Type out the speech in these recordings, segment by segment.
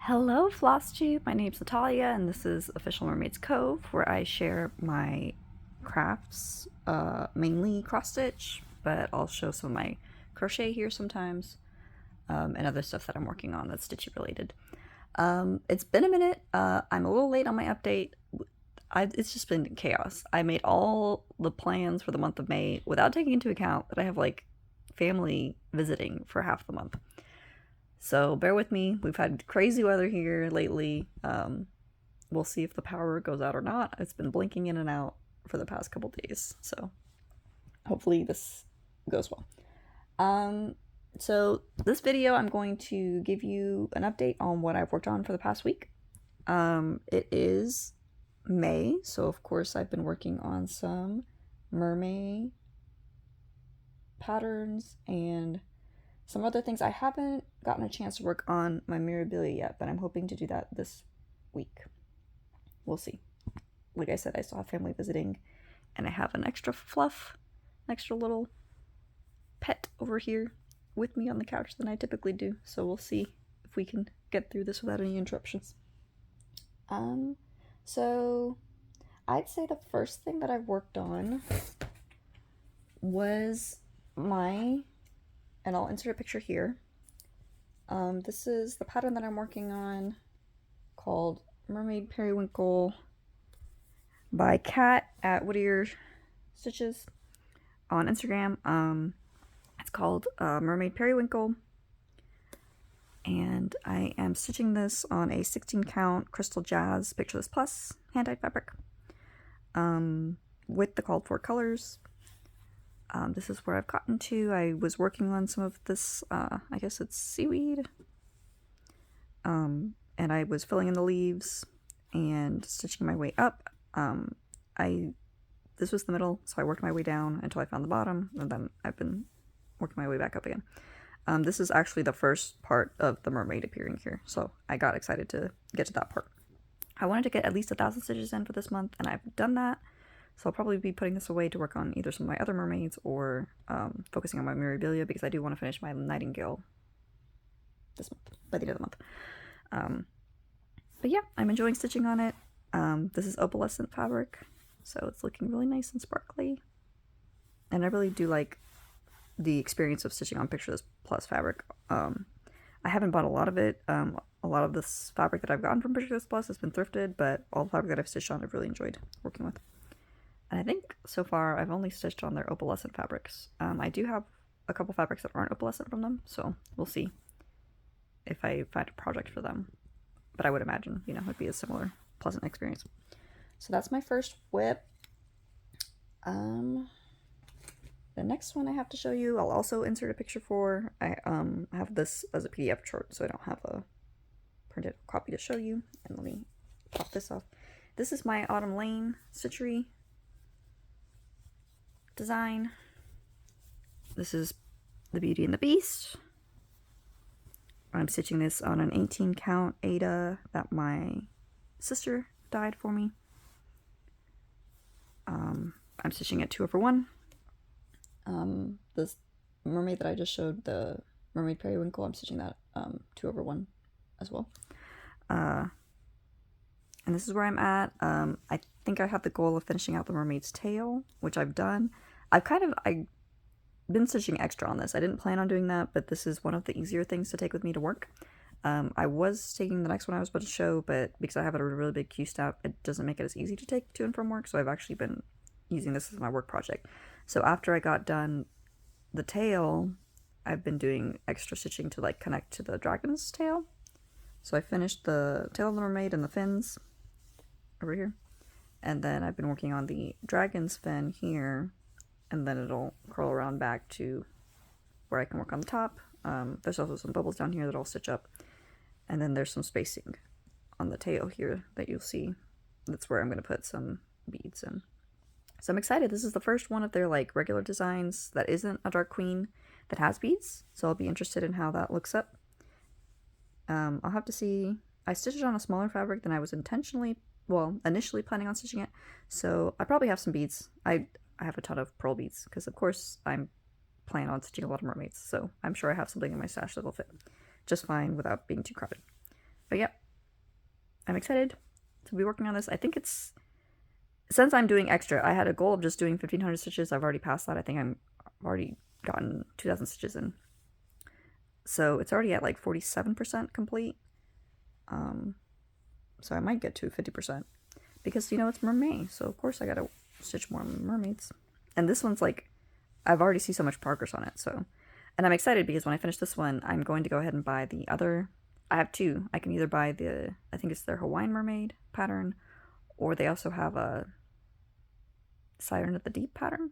Hello Flosstube, my name's Natalia and this is Official Mermaid's Cove where I share my crafts, mainly cross stitch, but I'll show some of my crochet here sometimes, and other stuff that I'm working on that's stitchy related. It's been a minute, I'm a little late on my update. It's just been chaos. I made all the plans for the month of May without taking into account that I have like family visiting for half the month. So bear with me. We've had crazy weather here lately. We'll see if the power goes out or not. It's been blinking in and out for the past couple days. So hopefully this goes well. So this video, I'm going to give you an update on what I've worked on for the past week. It is May, so of course I've been working on some mermaid patterns and some other things. I haven't gotten a chance to work on my Mirabilia yet, but I'm hoping to do that this week. We'll see. Like I said, I still have family visiting, and I have an extra fluff, an extra little pet over here with me on the couch than I typically do, so we'll see if we can get through this without any interruptions. So I'd say the first thing that I've worked on was and I'll insert a picture here. This is the pattern that I'm working on called Mermaid Perrywinkle by Kat at Whittier Stitches on Instagram. It's called Mermaid Perrywinkle, and I am stitching this on a 16 count Crystal Jazz Pictureless Plus hand-dyed fabric with the called for colors. This is where I've gotten to. I was working on some of this, I guess it's seaweed, and I was filling in the leaves and stitching my way up. This was the middle, so I worked my way down until I found the bottom, and then I've been working my way back up again. This is actually the first part of the mermaid appearing here, so I got excited to get to that part. I wanted to get at least 1,000 stitches in for this month, and I've done that. So I'll probably be putting this away to work on either some of my other mermaids or focusing on my Mirabilia, because I do want to finish my Nightingale this month, by the end of the month. But yeah, I'm enjoying stitching on it. This is opalescent fabric, so it's looking really nice and sparkly. And I really do like the experience of stitching on Pictureless Plus fabric. I haven't bought a lot of it. A lot of this fabric that I've gotten from Pictureless Plus has been thrifted, but all the fabric that I've stitched on I've really enjoyed working with. And I think so far I've only stitched on their opalescent fabrics. I do have a couple fabrics that aren't opalescent from them, so we'll see if I find a project for them. But I would imagine, you know, it would be a similar pleasant experience. So that's my first whip. The next one I have to show you, I'll also insert a picture for. I have this as a PDF chart, so I don't have a printed copy to show you. And let me pop this off. This is my Autumn Lane Stitchery design. This is the Beauty and the Beast. I'm stitching this on an 18 count Ada that my sister dyed for me. I'm stitching at 2/1. This mermaid that I just showed, the Mermaid Perrywinkle, I'm stitching that 2/1 as well. And this is where I'm at. I think I have the goal of finishing out the mermaid's tail, which I've done. I've been stitching extra on this. I didn't plan on doing that, but this is one of the easier things to take with me to work. I was taking the next one I was about to show, but because I have a really big Q-stop, it doesn't make it as easy to take to and from work, so I've actually been using this as my work project. So after I got done the tail, I've been doing extra stitching to like connect to the dragon's tail. So I finished the tail of the mermaid and the fins over here, and then I've been working on the dragon's fin here, and then it'll curl around back to where I can work on the top. There's also some bubbles down here that I'll stitch up, and then there's some spacing on the tail here that you'll see. That's where I'm going to put some beads in. So I'm excited. This is the first one of their like regular designs that isn't a Dark Queen that has beads, so I'll be interested in how that looks up. I'll have to see. I stitched it on a smaller fabric than I was initially planning on stitching it, so I probably have some beads. I have a ton of pearl beads because of course I'm planning on stitching a lot of mermaids, so I'm sure I have something in my stash that'll fit just fine without being too crowded. But yep, I'm excited to be working on this. I think it's, since I'm doing extra, I had a goal of just doing 1,500 stitches. I've already passed that. I think I've already gotten 2,000 stitches in. So it's already at like 47% complete. So I might get to 50%. Because, you know, it's mermaid, so of course I gotta stitch more mermaids. And this one's like, I've already seen so much progress on it, so. And I'm excited because when I finish this one, I'm going to go ahead and buy the other. I have two. I can either buy the, I think it's their Hawaiian mermaid pattern, or they also have a Siren of the Deep pattern.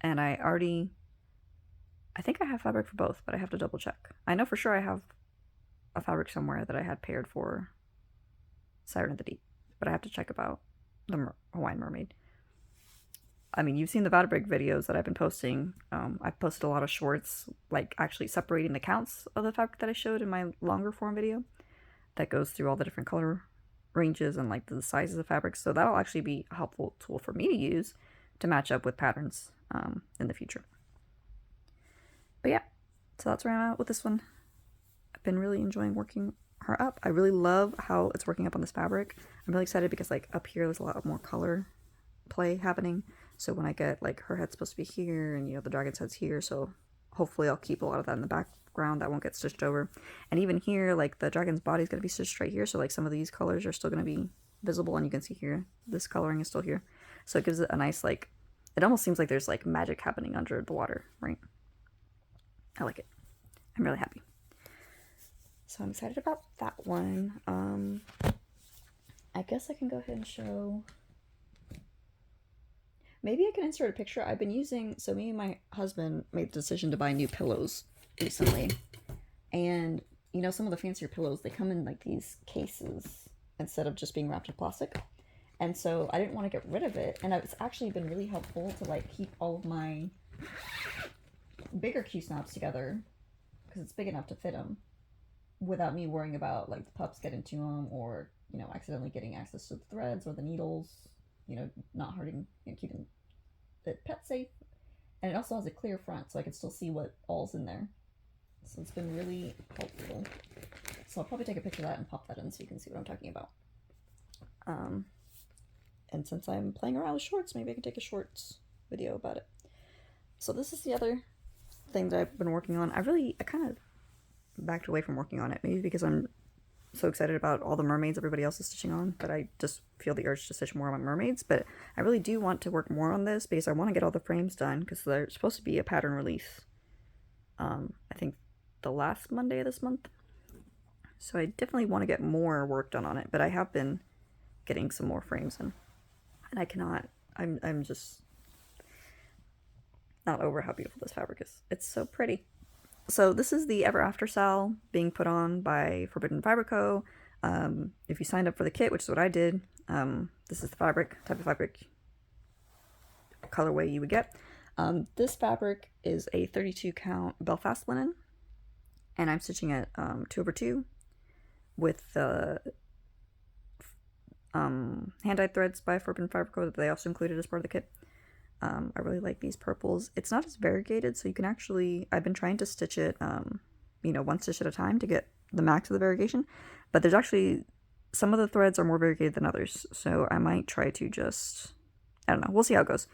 And I think I have fabric for both, but I have to double check. I know for sure I have a fabric somewhere that I had paired for Siren of the Deep, but I have to check about the Hawaiian mermaid. I mean, you've seen the fabric videos that I've been posting. I've posted a lot of shorts, like actually separating the counts of the fabric that I showed in my longer form video that goes through all the different color ranges and like the sizes of fabrics. So that'll actually be a helpful tool for me to use to match up with patterns in the future. But yeah, so that's where I'm at with this one. I've been really enjoying working her up. I really love how it's working up on this fabric. I'm really excited because like up here there's a lot more color play happening. So when I get like her head's supposed to be here and you know the dragon's head's here, so hopefully I'll keep a lot of that in the background that won't get stitched over. And even here, like the dragon's body is going to be stitched right here, so like some of these colors are still going to be visible, and you can see here this coloring is still here. So it gives it a nice like, it almost seems like there's like magic happening under the water, right? I like it. I'm really happy. So I'm excited about that one. I guess I can go ahead and show. Maybe I can insert a picture. I've been using, so me and my husband made the decision to buy new pillows recently. And, you know, some of the fancier pillows, they come in like these cases instead of just being wrapped in plastic. And so I didn't want to get rid of it. And it's actually been really helpful to like keep all of my bigger Q-snaps together because it's big enough to fit them without me worrying about like the pups getting to them or, you know, accidentally getting access to the threads or the needles, you know, not hurting, you know, keeping it pet safe. And it also has a clear front so I can still see what all's in there. So it's been really helpful. So I'll probably take a picture of that and pop that in so you can see what I'm talking about. And since I'm playing around with shorts, maybe I can take a shorts video about it. So this is the other thing that I've been working on. I kind of backed away from working on it, maybe because I'm so excited about all the mermaids everybody else is stitching on, but I just feel the urge to stitch more on my mermaids. But I really do want to work more on this because I want to get all the frames done because there's supposed to be a pattern release. I think the last Monday of this month. So I definitely want to get more work done on it, but I have been getting some more frames in. And I cannot, I'm just not over how beautiful this fabric is. It's so pretty. So this is the Ever After Sal being put on by Forbidden Fiber Co. If you signed up for the kit, which is what I did, this is the type of fabric colorway you would get. This fabric is a 32 count Belfast linen, and I'm stitching it 2/2 with the hand-dyed threads by Forbidden Fiber Co. that they also included as part of the kit. I really like these purples. It's not as variegated, so you can actually, I've been trying to stitch it, you know, one stitch at a time to get the max of the variegation, but there's actually, some of the threads are more variegated than others, so I might try to just, I don't know, we'll see how it goes.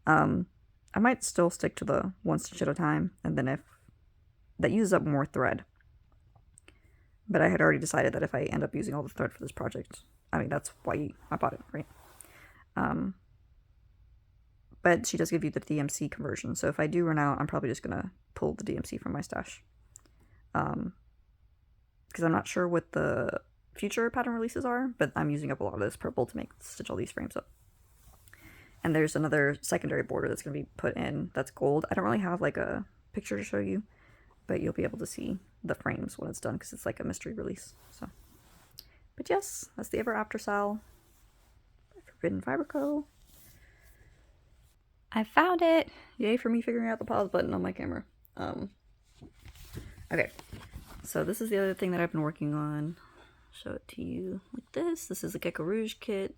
I might still stick to the one stitch at a time, and then if, that uses up more thread. But I had already decided that if I end up using all the thread for this project, I mean, that's why I bought it, right? But she does give you the DMC conversion, so if I do run out, I'm probably just going to pull the DMC from my stash. Because I'm not sure what the future pattern releases are, but I'm using up a lot of this purple to stitch all these frames up. And there's another secondary border that's going to be put in that's gold. I don't really have like a picture to show you, but you'll be able to see the frames when it's done because it's like a mystery release. So, but yes, that's the Ever After Sal by Forbidden Fiber Co. I found it! Yay for me figuring out the pause button on my camera. Okay, so this is the other thing that I've been working on. Show it to you like this. This is a Gecko Rouge kit.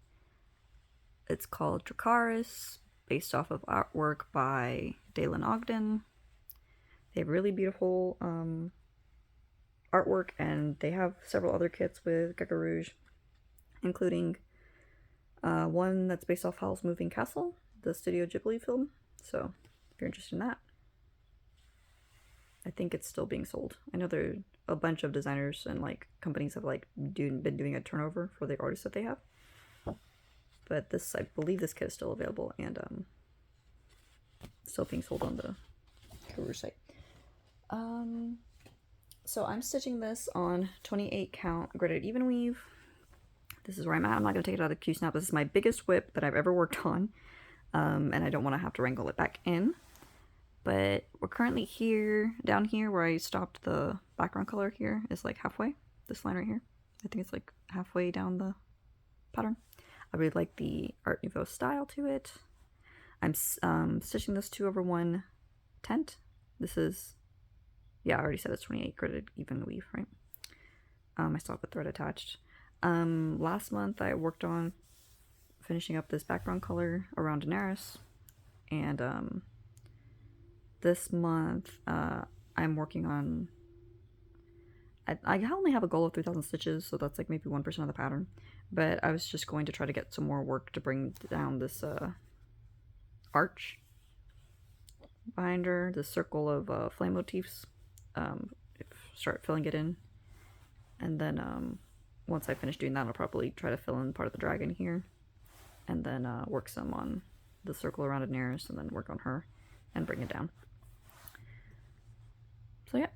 It's called Dracarys, based off of artwork by Dailen Ogden. They have really beautiful artwork, and they have several other kits with Gecko Rouge, including one that's based off Howl's Moving Castle, the Studio Ghibli film. So if you're interested in that, I think it's still being sold. I know there are a bunch of designers and like companies have like been doing a turnover for the artists that they have, but this, I believe this kit is still available and still being sold on the Rouge site. So I'm stitching this on 28 count gridded even weave. This is where I'm at. I'm not going to take it out of the Q-snap. This is my biggest whip that I've ever worked on, and I don't want to have to wrangle it back in. But we're currently here, down here where I stopped. The background color here is like halfway. This line right here, I think it's like halfway down the pattern. I really like the Art Nouveau style to it. I'm stitching this 2/1 tent. This is, yeah, I already said it's 28 gridded even weave, right? I still have the thread attached. Last month I worked on finishing up this background color around Daenerys, and this month I'm working on, I only have a goal of 3,000 stitches, so that's like maybe 1% of the pattern, but I was just going to try to get some more work to bring down this arch behind her, this circle of flame motifs, start filling it in, and then once I finish doing that, I'll probably try to fill in part of the dragon here, and then work some on the circle around Daenerys, and then work on her and bring it down. So yeah,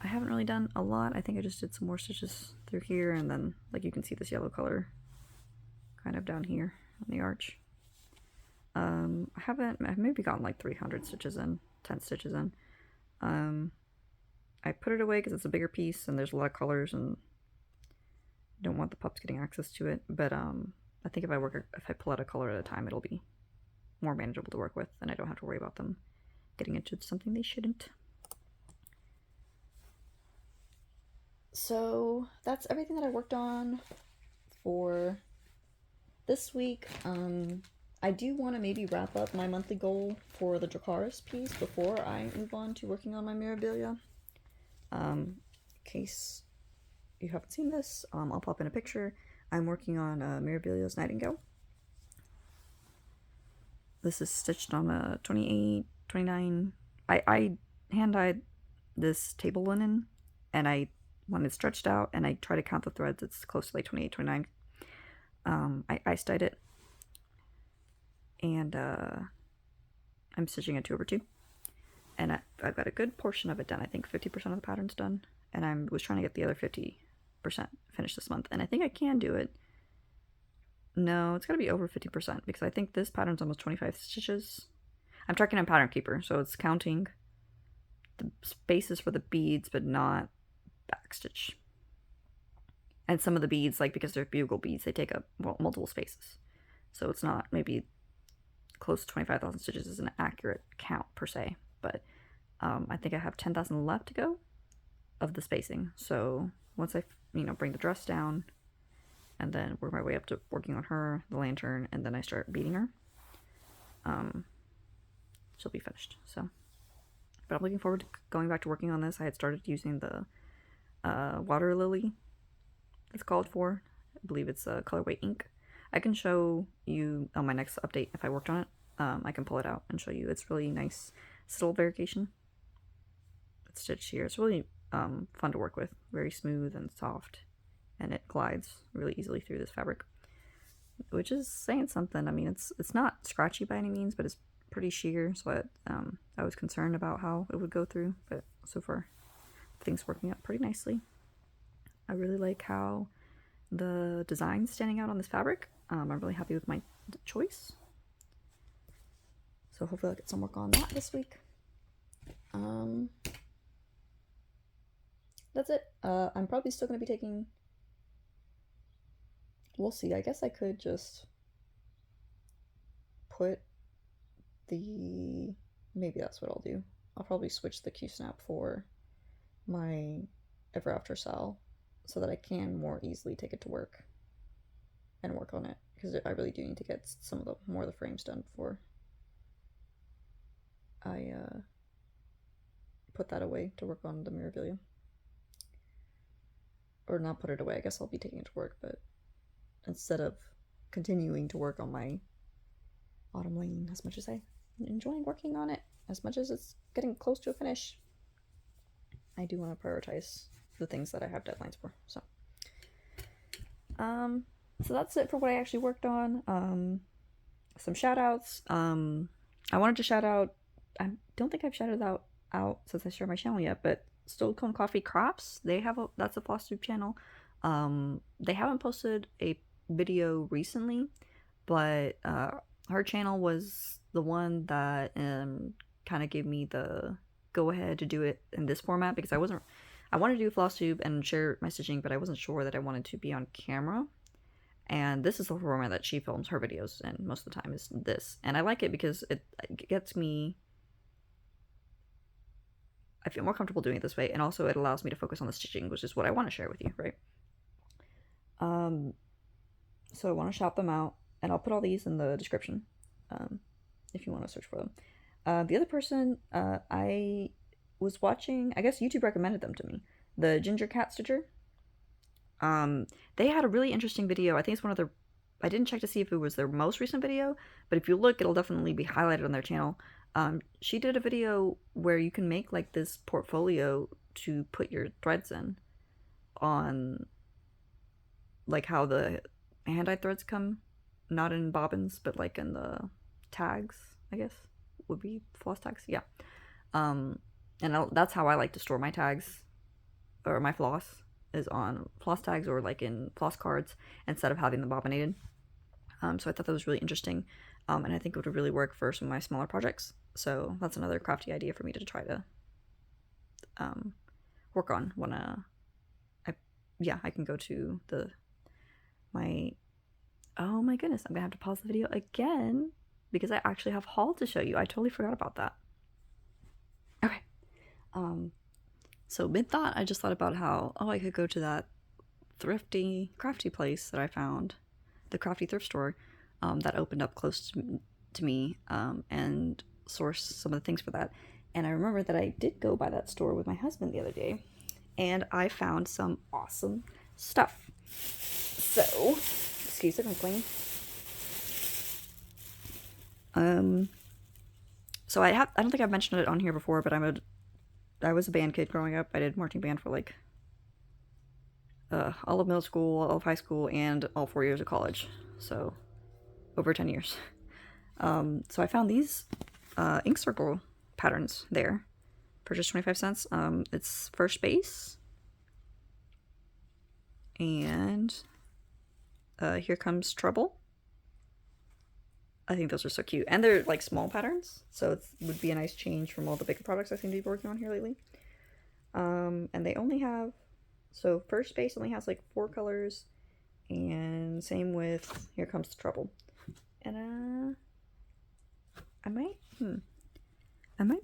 I haven't really done a lot. I think I just did some more stitches through here, and then like you can see this yellow color kind of down here on the arch. I've maybe gotten like 300 stitches in, 10 stitches in. I put it away because it's a bigger piece and there's a lot of colors and don't want the pups getting access to it, but I think if I pull out a color at a time, it'll be more manageable to work with, and I don't have to worry about them getting into something they shouldn't. So that's everything that I worked on for this week. I do want to maybe wrap up my monthly goal for the Dracarys piece before I move on to working on my Mirabilia. In case you haven't seen this, I'll pop in a picture. I'm working on Mirabilia's Nightingale. This is stitched on a 28, 29. I hand-dyed this table linen, and I want it stretched out, and I try to count the threads. It's close to like 28, 29. I ice-dyed it, and I'm stitching a 2/2. And I've got a good portion of it done. I think 50% of the pattern's done, and I was trying to get the other 50% finished this month, and I think I can do it. No, it's got to be over 50% because I think this pattern's almost 25 stitches. I'm tracking on Pattern Keeper, so it's counting the spaces for the beads, but not backstitch. And some of the beads, like because they're bugle beads, they take up multiple spaces. So it's not maybe close to 25,000 stitches is an accurate count per se, but I think I have 10,000 left to go of the spacing. So once I, bring the dress down and then work my way up to working on her, the lantern, and then I start beading her, she'll be finished. So, but I'm looking forward to going back to working on this. I had started using the water lily it's called for. I believe it's colorway ink. I can show you on my next update if I worked on it. I can pull it out and show you. It's really nice. Subtle variegation. It's stitched here. It's really fun to work with. Very smooth and soft, and it glides really easily through this fabric, which is saying something. I mean, it's not scratchy by any means, but it's pretty sheer. So I was concerned about how it would go through, but so far things working out pretty nicely. I really like how the design's standing out on this fabric. I'm really happy with my choice. So hopefully I'll get some work on that this week. That's it. I'm probably still going to be taking... We'll see. I guess I could just put the... Maybe that's what I'll do. I'll probably switch the Q-snap for my Ever After Sal so that I can more easily take it to work and work on it, because I really do need to get some of the more of the frames done before I put that away to work on the Mirabilia. or not put it away. I guess I'll be taking it to work, but instead of continuing to work on my autumn lane as much as I'm enjoying working on it, as much as it's getting close to a finish, I do want to prioritize the things that I have deadlines for. So that's it for what I actually worked on. Some shout outs. I wanted to shout out, I don't think I've shouted out since I started my channel yet, but Stole Cone Coffee Crafts, that's a Flosstube channel. They haven't posted a video recently, but her channel was the one that kind of gave me the go ahead to do it in this format, because I wanted to do Flosstube and share my stitching, but I wasn't sure that I wanted to be on camera. And this is the format that she films her videos in most of the time, is this. And I like it because it gets me... I feel more comfortable doing it this way, and also it allows me to focus on the stitching, which is what I want to share with you, right? So I want to shout them out, and I'll put all these in the description if you want to search for them. The other person, I was watching, I guess YouTube recommended them to me, the Ginger Cat Stitcher. They had a really interesting video. I think it's one of their... I didn't check to see if it was their most recent video, but if you look, it'll definitely be highlighted on their channel. She did a video where you can make like this portfolio to put your threads in, on like how the hand-dyed threads come, not in bobbins, but like in the tags, I guess would be floss tags. Yeah. And that's how I like to store my tags, or my floss, is on floss tags or like in floss cards instead of having them bobbinated. So I thought that was really interesting, and I think it would really work for some of my smaller projects. So that's another crafty idea for me to try to work on when I can go to oh my goodness, I'm gonna have to pause the video again because I actually have haul to show you. I totally forgot about that. Okay. So mid-thought, I just thought about how, I could go to that thrifty, crafty place that I found, the crafty thrift store that opened up close to me, and source some of the things for that. And I remember that I did go by that store with my husband the other day, and I found some awesome stuff. So, excuse the crinkling. So I don't think I've mentioned it on here before, but I was a band kid growing up. I did marching band for like all of middle school, all of high school, and all 4 years of college. So over 10 years. So I found these ink circle patterns there for just 25 cents. It's First Base. And Here Comes Trouble. I think those are so cute. And they're like small patterns, so it would be a nice change from all the bigger products I seem to be working on here lately. And they only have... So First Base only has like 4 colors, and same with Here Comes Trouble. And I might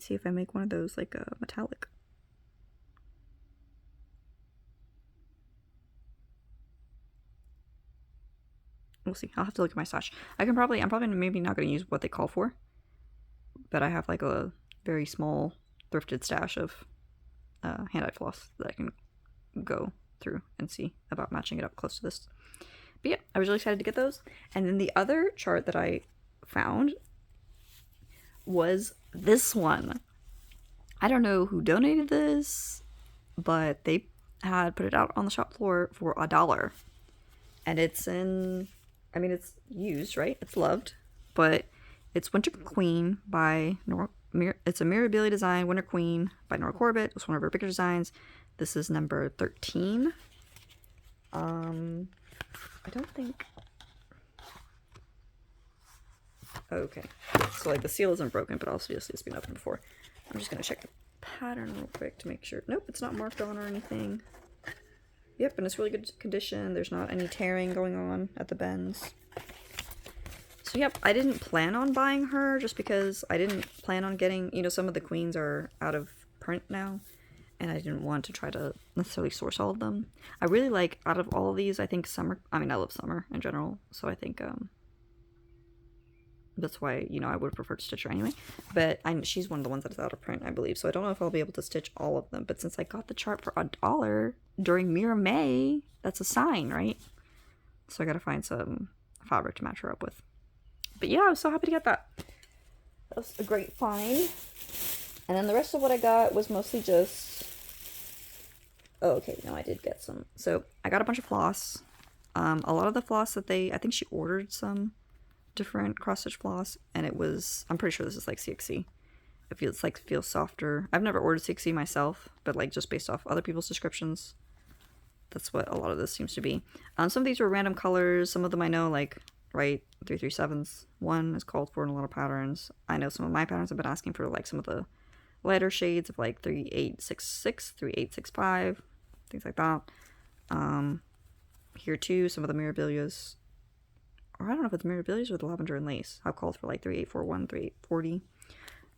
see if I make one of those like a metallic. We'll see. I'll have to look at my stash. I'm probably maybe not going to use what they call for, but I have like a very small thrifted stash of hand-dyed floss that I can go through and see about matching it up close to this. But yeah, I was really excited to get those. And then the other chart that I found was this one. I don't know who donated this, but they had put it out on the shop floor for $1. And it's in... I mean, it's used, right? It's loved, but it's Winter Queen by it's a Mirabilia design, Winter Queen by Nora Corbett. It's one of her bigger designs. This is number 13. I don't think... Okay. So, like, the seal isn't broken, but obviously it's been opened before. I'm just going to check the pattern real quick to make sure. Nope, it's not marked on or anything. Yep, and it's really good condition. There's not any tearing going on at the bends. So yep, I didn't plan on buying her just because I didn't plan on getting, some of the queens are out of print now, and I didn't want to try to necessarily source all of them. I really like, out of all of these, I think I love summer in general, so I think That's why, you know, I would have preferred to stitch her anyway. But she's one of the ones that is out of print, I believe. So I don't know if I'll be able to stitch all of them. But since I got the chart for $1 during Mira May, that's a sign, right? So I gotta find some fabric to match her up with. But yeah, I was so happy to get that. That was a great find. And then the rest of what I got was mostly just... Oh, okay, no, I did get some. So I got a bunch of floss. A lot of the floss that I think she ordered some different cross-stitch floss, and it was, I'm pretty sure this is like CXC. It feels softer. I've never ordered CXC myself, but like just based off other people's descriptions, that's what a lot of this seems to be. Some of these were random colors. Some of them I know, like, right, 337s. One is called for in a lot of patterns. I know some of my patterns have been asking for like some of the lighter shades of like 3866, 3865, things like that. Here too, some of the Mirabilias, or I don't know if it's Mirabilias or the lavender and lace, have called for like 3841, 3840.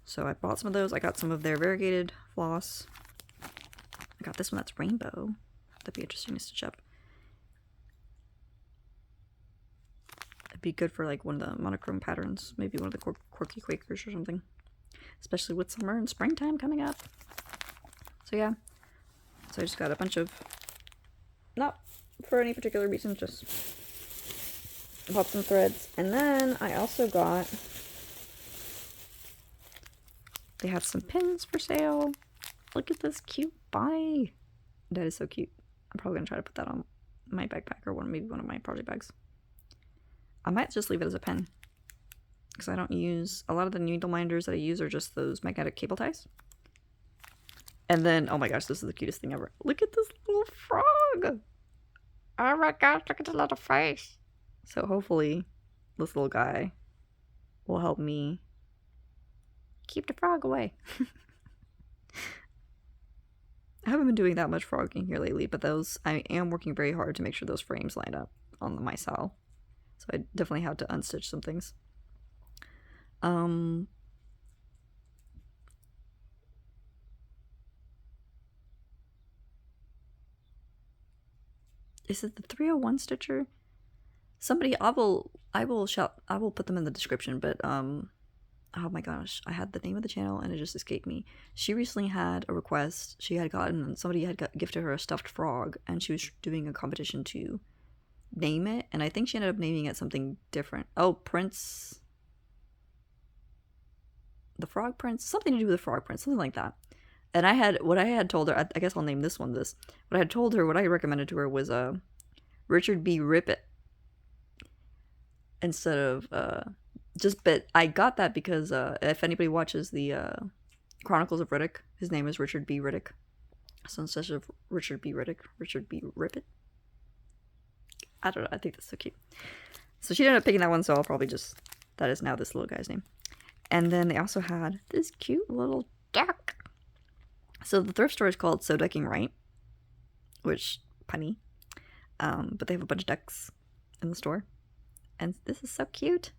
So I bought some of those. I got some of their variegated floss. I got this one that's rainbow. That'd be interesting to stitch up. It'd be good for like one of the monochrome patterns, maybe one of the quirky Quakers or something. Especially with summer and springtime coming up. So yeah. So I just got a bunch of, not for any particular reason, just bought some threads. And then I also got, they had some pins for sale. Look at this cute bunny. That is so cute. I'm probably going to try to put that on my backpack or maybe one of my project bags. I might just leave it as a pen, because I don't use, a lot of the needle minders that I use are just those magnetic cable ties. And then, oh my gosh, this is the cutest thing ever. Look at this little frog. Oh my gosh, look at the little face. So hopefully this little guy will help me keep the frog away. I haven't been doing that much frogging here lately, but those, I am working very hard to make sure those frames line up on the mycel. So I definitely had to unstitch some things. Is it the 301 stitcher? Somebody, I will put them in the description, but oh my gosh, I had the name of the channel and it just escaped me. She recently had a request. She had gotten, somebody had gifted her a stuffed frog, and she was doing a competition to name it, and I think she ended up naming it something different. Oh, Prince, the Frog Prince, something to do with the Frog Prince, something like that. And what I had told her, I guess I'll name this one this. What I had told her, what I recommended to her was Richard B. Rippet instead of but I got that because if anybody watches the Chronicles of Riddick, his name is Richard B. Riddick. So instead of Richard B. Riddick, Richard B. Rippet. I don't know, I think that's so cute. So she ended up picking that one, so I'll probably just, that is now this little guy's name. And then they also had this cute little duck. So the thrift store is called So Ducking Right, which, punny. But they have a bunch of ducks in the store. And this is so cute.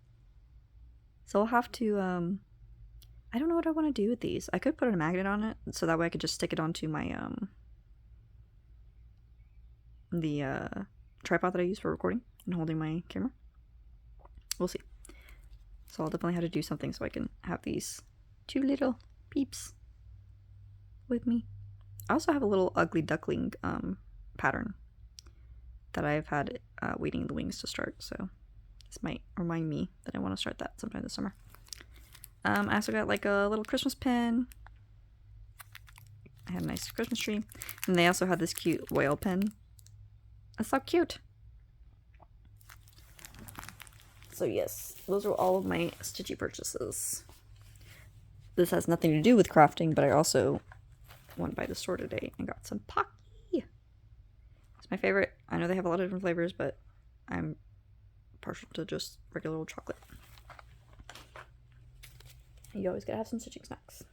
So I'll have to, I don't know what I want to do with these. I could put a magnet on it, so that way I could just stick it onto my, the tripod that I use for recording and holding my camera. We'll see. So I'll definitely have to do something so I can have these two little peeps with me. I also have a little ugly duckling pattern that I've had waiting in the wings to start, so this might remind me that I want to start that sometime this summer. I also got like a little Christmas pin. I had a nice Christmas tree. And they also had this cute whale pin. That's so cute. So yes, those are all of my stitchy purchases. This has nothing to do with crafting, but I also went by the store today and got some Pocky. It's my favorite. I know they have a lot of different flavors, but I'm partial to just regular old chocolate. You always gotta have some stitching snacks.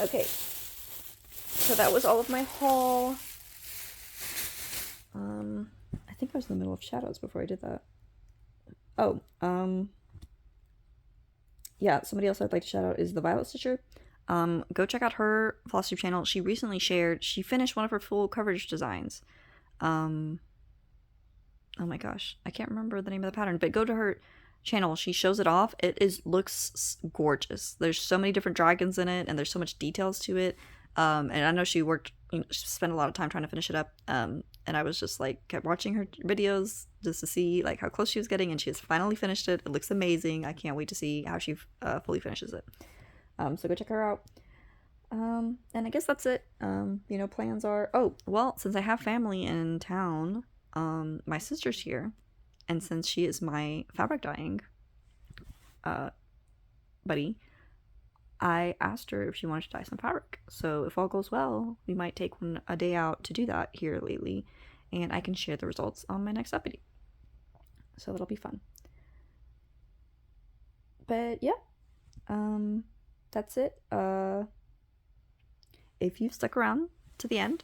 Okay, so that was all of my haul. I think I was in the middle of Shoutouts before I did that. Oh, yeah, somebody else I'd like to shout out is the Violet Stitcher. Go check out her Flosstube channel. She recently shared, she finished one of her full coverage designs. Oh my gosh, I can't remember the name of the pattern, but go to her channel, she shows it off. Looks gorgeous. There's so many different dragons in it, and there's so much details to it. And I know she she spent a lot of time trying to finish it up. And I was just like, kept watching her videos just to see like how close she was getting, and she has finally finished it. It looks amazing. I can't wait to see how she fully finishes it. So go check her out. And I guess that's it. Plans are, oh, well, since I have family in town, my sister's here, and since she is my fabric dyeing buddy, I asked her if she wanted to dye some fabric. So if all goes well, we might take a day out to do that here lately, and I can share the results on my next update. So that'll be fun. But yeah, that's it. If you've stuck around to the end,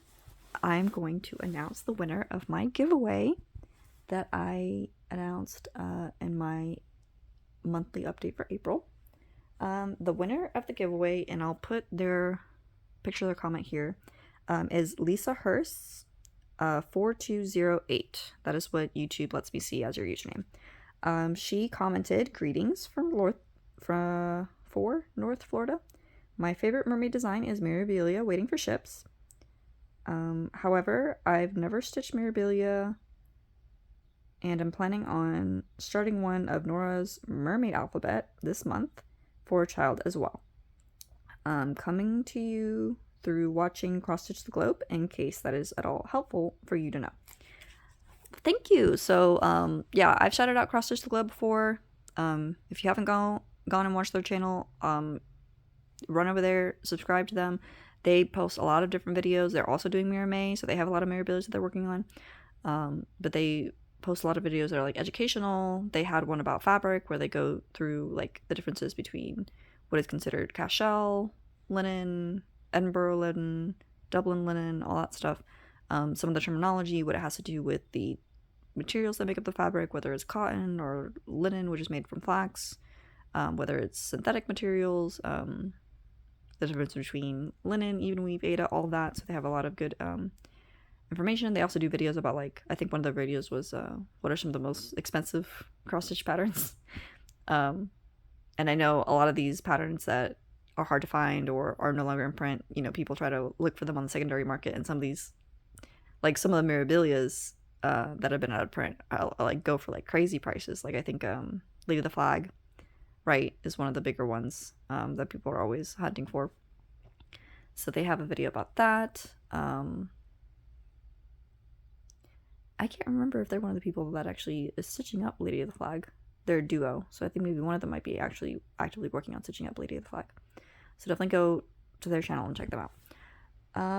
I'm going to announce the winner of my giveaway that I announced in my monthly update for April. The winner of the giveaway, and I'll put their picture, their comment here, is Lisa Hurst 4208. That is what YouTube lets me see as your username. She commented, "Greetings from North Florida. My favorite mermaid design is Mirabilia waiting for ships. However, I've never stitched Mirabilia, and I'm planning on starting one of Nora's mermaid alphabet this month for a child as well. Coming to you through watching Cross Stitch the Globe, in case that is at all helpful for you to know." Thank you. So yeah, I've shouted out Cross Stitch the Globe before. If you haven't gone and watched their channel, run over there, subscribe to them. They post a lot of different videos. They're also doing Miramaid, so they have a lot of Mirabilias that they're working on. But they post a lot of videos that are like educational. They had one about fabric where they go through like the differences between what is considered cashel linen, Edinburgh linen, Dublin linen, all that stuff. Some of the terminology, what it has to do with the materials that make up the fabric, whether it's cotton or linen, which is made from flax, whether it's synthetic materials, the difference between linen, even weave, Ada, all of that. So they have a lot of good information. They also do videos about, like, I think one of the videos was what are some of the most expensive cross-stitch patterns. And I know a lot of these patterns that are hard to find or are no longer in print, people try to look for them on the secondary market, and some of these, like some of the Mirabilias that have been out of print, I'll like go for like crazy prices. Like I think Lady of the Flag, right, is one of the bigger ones that people are always hunting for. So they have a video about that. I can't remember if they're one of the people that actually is stitching up Lady of the Flag. They're a duo, so I think maybe one of them might be actually actively working on stitching up Lady of the Flag. So definitely go to their channel and check them out.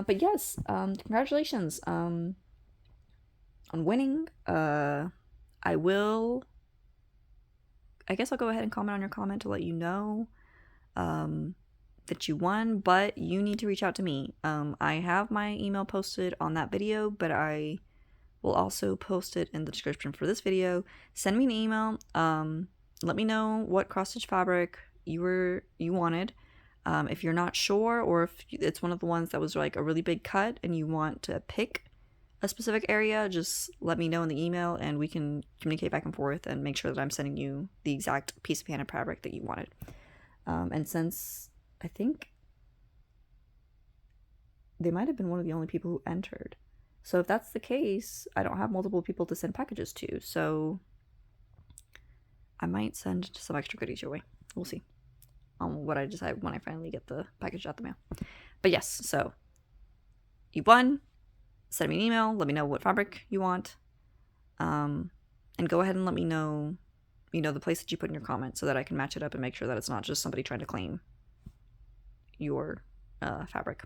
But yes, congratulations on winning. I guess I'll go ahead and comment on your comment to let you know that you won, but you need to reach out to me. I have my email posted on that video, but I will also post it in the description for this video. Send me an email. Let me know what cross-stitch fabric you wanted. If you're not sure, or if it's one of the ones that was like a really big cut and you want to pick a specific area, just let me know in the email and we can communicate back and forth and make sure that I'm sending you the exact piece of painted fabric that you wanted. And since I think they might have been one of the only people who entered, so if that's the case, I don't have multiple people to send packages to, so I might send some extra goodies your way. We'll see on what I decide when I finally get the package out the mail. But yes, so you won. Send me an email, let me know what fabric you want, and go ahead and let me know, the place that you put in your comment so that I can match it up and make sure that it's not just somebody trying to claim your fabric.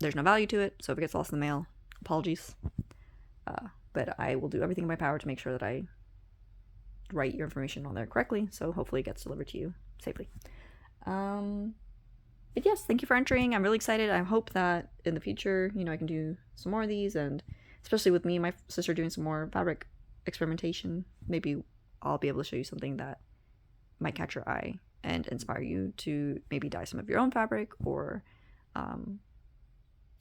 There's no value to it, so if it gets lost in the mail, apologies. But I will do everything in my power to make sure that I write your information on there correctly, so hopefully it gets delivered to you safely. But yes, thank you for entering. I'm really excited. I hope that in the future, I can do some more of these, and especially with me and my sister doing some more fabric experimentation, maybe I'll be able to show you something that might catch your eye and inspire you to maybe dye some of your own fabric, or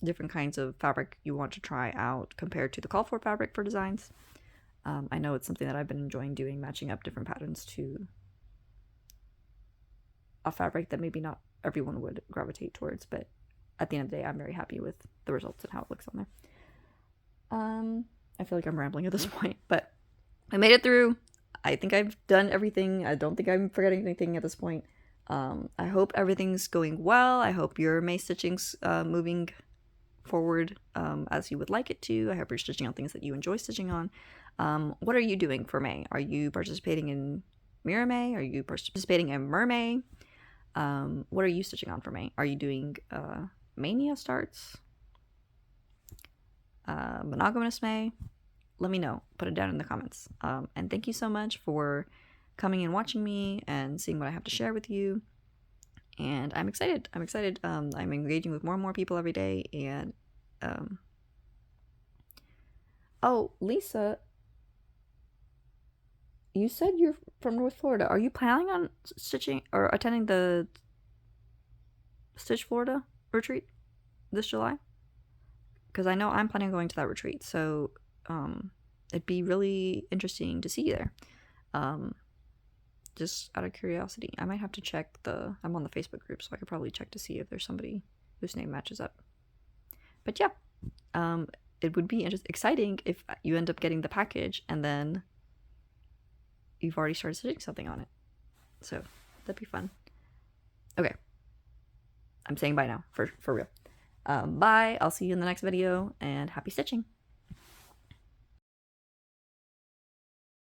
different kinds of fabric you want to try out compared to the call for fabric for designs. I know it's something that I've been enjoying doing, matching up different patterns to a fabric that maybe not everyone would gravitate towards, but at the end of the day, I'm very happy with the results and how it looks on there. I feel like I'm rambling at this point, but I made it through. I think I've done everything. I don't think I'm forgetting anything at this point. I hope everything's going well. I hope your May stitching's moving forward as you would like it to. I hope you're stitching on things that you enjoy stitching on. What are you doing for May? Are you participating in Miramaid? Are you participating in Mermaid? What are you stitching on for May? Are you doing Mania starts? Monogamous May? Let me know. Put it down in the comments. And thank you so much for coming and watching me and seeing what I have to share with you. And I'm excited. I'm engaging with more and more people every day. And oh, Lisa, you said you're from North Florida. Are you planning on stitching or attending the Stitch Florida retreat this July? Because I know I'm planning on going to that retreat. So it'd be really interesting to see you there. Just out of curiosity, I might have to check I'm on the Facebook group, so I could probably check to see if there's somebody whose name matches up. But yeah, it would be exciting if you end up getting the package and then you've already started stitching something on it. So that'd be fun. Okay, I'm saying bye now, for real. Bye, I'll see you in the next video, and happy stitching!